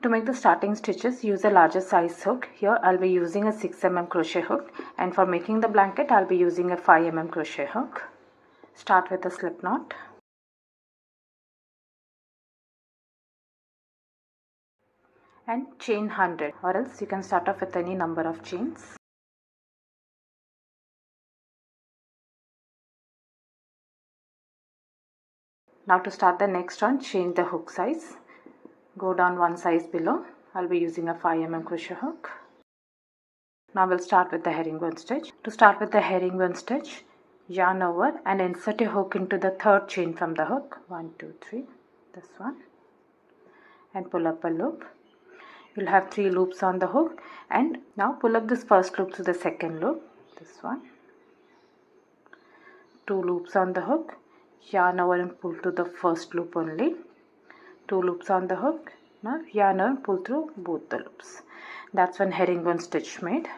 To make the starting stitches, use a larger size hook. Here I'll be using a 6 mm crochet hook, and for making the blanket I'll be using a 5 mm crochet hook. Start with a slip knot. And chain 100, or else you can start off with any number of chains. Now to start the next one, change the hook size. Go down one size below. I'll be using a 5 mm crochet hook. Now we'll start with the herringbone stitch. To start with the herringbone stitch, yarn over and insert a hook into the third chain from the hook. 1, 2, 3, this one, and pull up a loop. You'll have 3 loops on the hook, and now pull up this first loop to the second loop, this one. 2 loops on the hook, yarn over and pull to the first loop only. 2 loops on the hook. Now yarn over and pull through both the loops. That's one herringbone stitch made.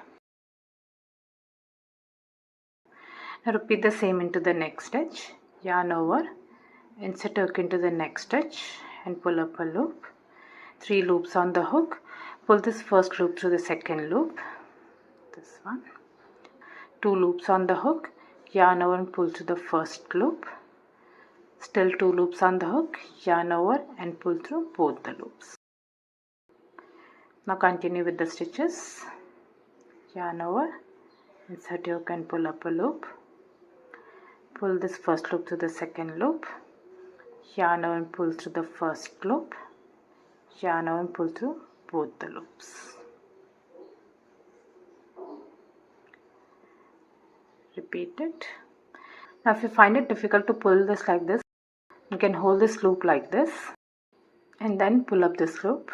Now repeat the same into the next stitch. Yarn over, insert hook into the next stitch and pull up a loop. 3 loops on the hook. Pull this first loop through the second loop, this one. 2 loops on the hook, yarn over and pull through the first loop. Still 2 loops on the hook, yarn over and pull through both the loops. Now continue with the stitches. Yarn over, insert hook and pull up a loop. Pull this first loop to the second loop. Yarn over and pull through the first loop. Yarn over and pull through both the loops. Repeat it. Now if you find it difficult to pull this like this, you can hold this loop like this and then pull up this loop.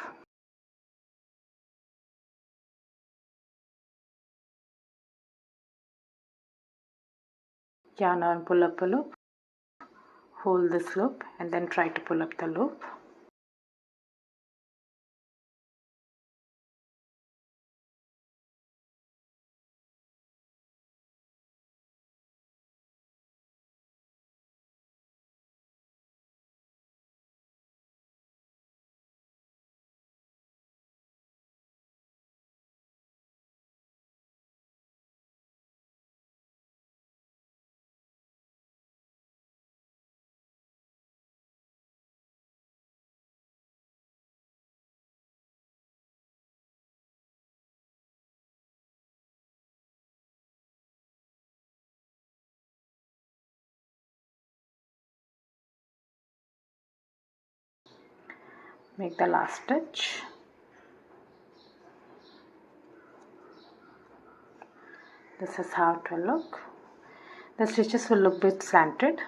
Yarn over and pull up a loop. Hold this loop and then try to pull up the loop. Make the last stitch. This is how it will look. The stitches will look a bit slanted.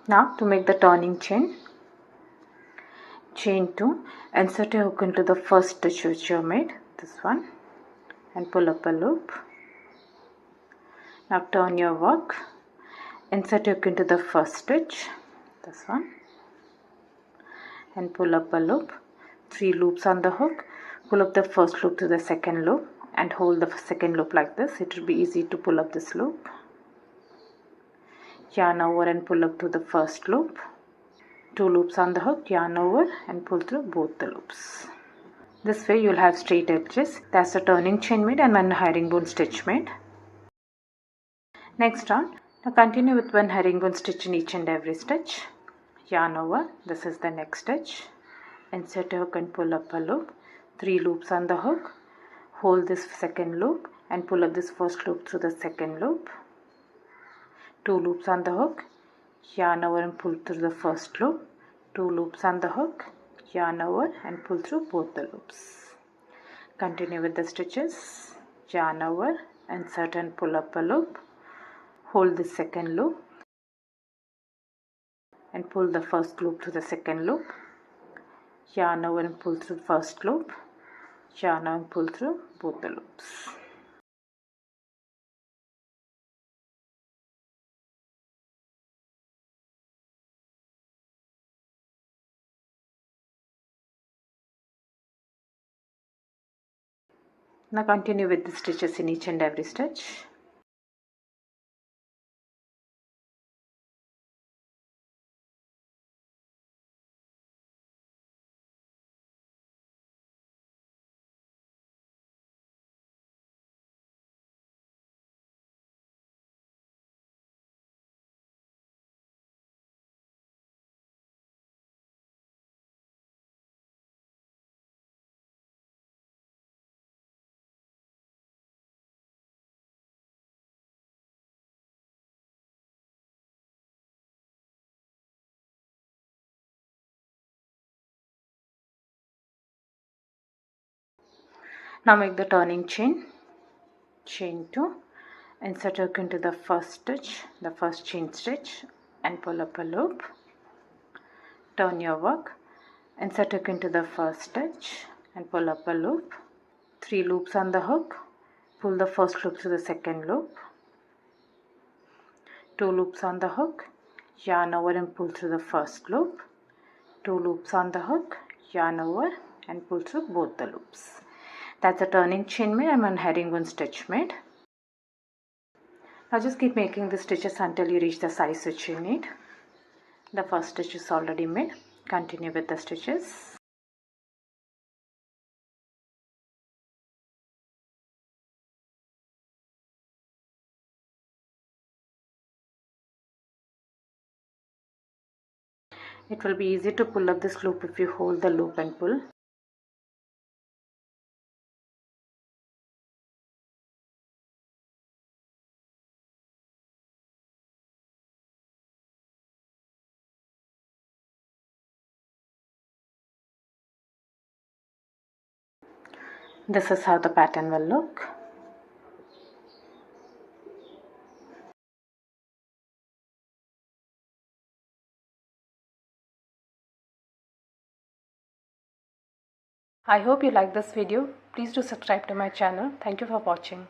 Now to make the turning chain, chain 2, insert a hook into the first stitch which you have made, this one, and pull up a loop. Now turn your work, insert a hook into the first stitch, this one, and pull up a loop. 3 loops on the hook. Pull up the first loop to the second loop and hold the second loop like this. It will be easy to pull up this loop. Yarn over and pull up to the first loop. 2 loops on the hook, yarn over and pull through both the loops. This way you will have straight edges. That's a turning chain made and one herringbone stitch made. Next on, now continue with one herringbone stitch in each and every stitch. Yarn over, this is the next stitch. Insert a hook and pull up a loop. 3 loops on the hook. Hold this second loop and pull up this first loop through the second loop. 2 loops on the hook. Yarn over and pull through the first loop. 2 loops on the hook. Yarn over and pull through both the loops. Continue with the stitches. Yarn over, insert and pull up a loop. Hold the second loop and pull the first loop to the second loop. Yarn over and pull through the first loop. Yarn over and pull through both the loops. Now continue with the stitches in each and every stitch. Now make the turning chain, chain 2, insert hook into the first stitch, the first chain stitch, and pull up a loop. Turn your work, insert hook into the first stitch and pull up a loop. 3 loops on the hook, pull the first loop to the second loop. 2 loops on the hook, yarn over and pull through the first loop. 2 loops on the hook, yarn over and pull through both the loops. That's a turning chain made. I'm on herringbone stitch made. Now just keep making the stitches until you reach the size which you need. The first stitch is already made. Continue with the stitches. It will be easy to pull up this loop if you hold the loop and pull. This is how the pattern will look. I hope you like this video. Please do subscribe to my channel. Thank you for watching.